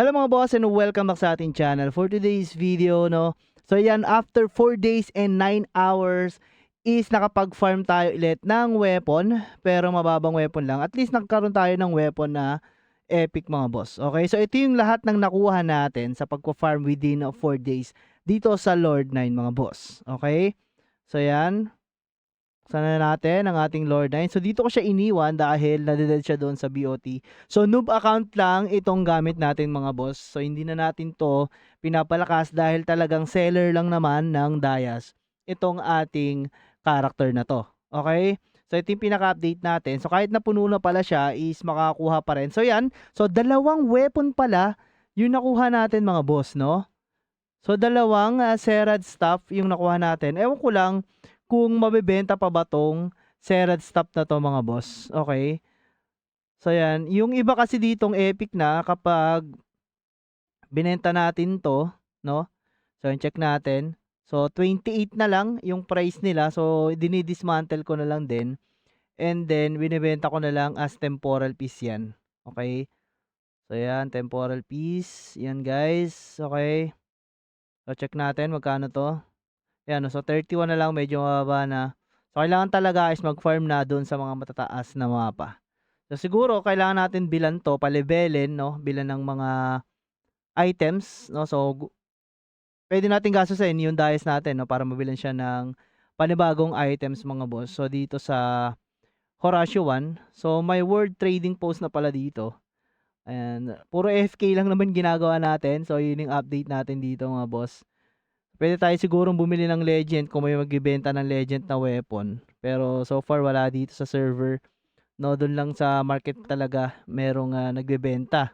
Hello mga boss and welcome back sa ating channel. For today's video, no. So yan, after 4 days and 9 hours is nakapag-farm tayo ulit ng weapon, pero mababang weapon lang. At least nagkaroon tayo ng weapon na epic mga boss. Okay? So ito yung lahat ng nakuha natin sa pagpa-farm within 4 days dito sa Lord 9 mga boss. Okay? So yan, sana natin ang ating Lord 9. So dito ko siya iniwan dahil nadeded siya doon sa BOT. So noob account lang itong gamit natin mga boss. So hindi na natin to pinapalakas dahil talagang seller lang naman ng Dayas itong ating character na to. Okay? So ito yung pinaka-update natin. So kahit na puno na pala siya is makakuha pa rin. So yan. So dalawang weapon pala yung nakuha natin mga boss, no? So dalawang Serad staff yung nakuha natin. Ewan ko lang kung mabebenta pa ba tong Serad staff na to mga boss. Okay. So yan, yung iba kasi ditong epic na kapag binenta natin to, no? So check natin. So 28 na lang yung price nila. So dinidismantle ko na lang din. And then binebenta ko na lang as temporal piece yan. Okay? So yan, temporal piece. Yan guys. Okay. So check natin magkano to. Yan, so 31 na lang, medyo mababa na. So kailangan talaga is mag-farm na doon sa mga matataas na mapa. So siguro kailangan natin bilan to, palibelin, no? Bilan ng mga items, no? So pwede natin gastusin yung dice natin, no, para mabilan siya ng panibagong items mga boss. So dito sa Horatio 1, so may word trading post na pala dito. And puro FK lang naman ginagawa natin. So yun yung update natin dito mga boss. Pwede tayo sigurong bumili ng legend kung may magbebenta ng legend na weapon. Pero so far wala dito sa server. No, doon lang sa market talaga merong nagbebenta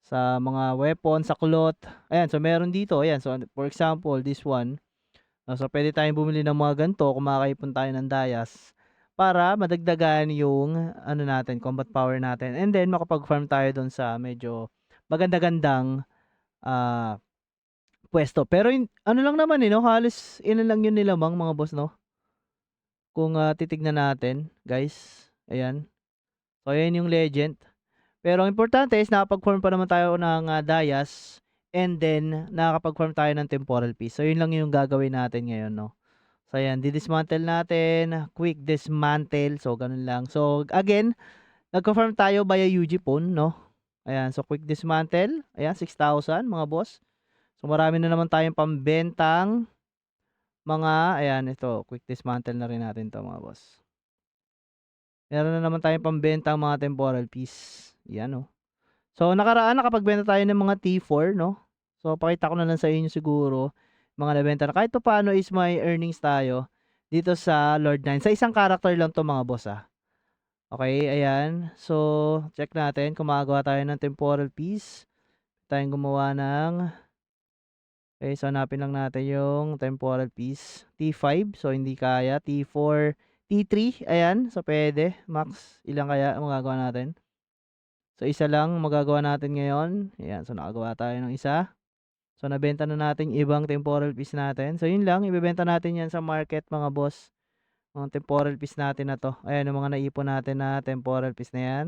sa mga weapon, sa cloth. Ayan, so meron dito. Ayan, so for example, this one. So pwede tayong bumili ng mga ganito kung makakaipon tayo ng Dayas para madagdagan yung ano natin, combat power natin. And then makapag-farm tayo doon sa medyo maganda-gandang pwesto. Pero ano lang naman no, halos ilan lang yun nilamang mga boss, no? Kung titignan natin, guys. Ayan. So ayan yung legend. Pero ang importante is nakapag-form pa naman tayo ng Dayas and then nakakapag-form tayo ng temporal piece. So yun lang yung gagawin natin ngayon, no? So ayan, didismantle natin, quick dismantle. So ganun lang. So again, nagko-farm tayo via UG Phone, no? Ayan, so quick dismantle. Ayan, 6,000 mga boss. So marami na naman tayong pambentang mga, ayan, ito, quick dismantle na rin natin to mga boss. Meron na naman tayong pambentang mga temporal piece. Yan, oh. So nakaraan nakapagbenta tayo ng mga T4, no? So pakita ko na lang sa inyo siguro mga nabenta na. Kahit paano is may earnings tayo dito sa Lord 9. Sa isang character lang to mga boss, ah. Okay, ayan. So check natin kung makagawa tayo ng temporal piece. Tayong gumawa ng okay, so hanapin lang natin yung temporal piece. T5, so hindi kaya. T4, T3, ayan. So pwede. Max, ilang kaya magagawa natin? So isa lang magagawa natin ngayon. Ayan, so nakagawa tayo ng isa. So nabenta na natin yung ibang temporal piece natin. So yun lang, ibebenta natin yan sa market mga boss. Mga temporal piece natin na to. Ayan, yung mga naipon natin na temporal piece na yan.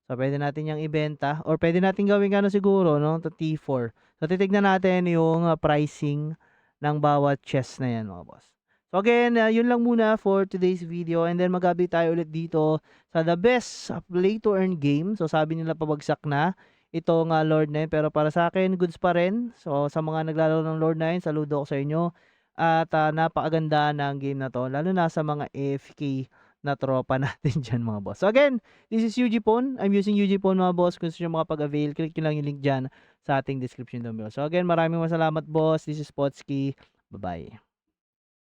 So pwede natin yang ibenta or pwede natin gawin ano siguro, no, to T4. So titignan natin yung pricing ng bawat chest na yan mga boss. So again, yun lang muna for today's video and then mag-update tayo ulit dito sa the best play to earn game. So sabi nila pabagsak na itong Lord 9 pero para sa akin goods pa rin. So sa mga naglalaro ng Lord 9, saludo ko sa inyo. At napakaganda ng game na to lalo na sa mga AFK na tropa natin dyan mga boss. So again, this is UG Phone. I'm using UG Phone mga boss. Kung gusto nyo makapag-avail, click nyo lang yung link dyan sa ating description down below. So again, maraming salamat boss. This is Potsky. Bye-bye.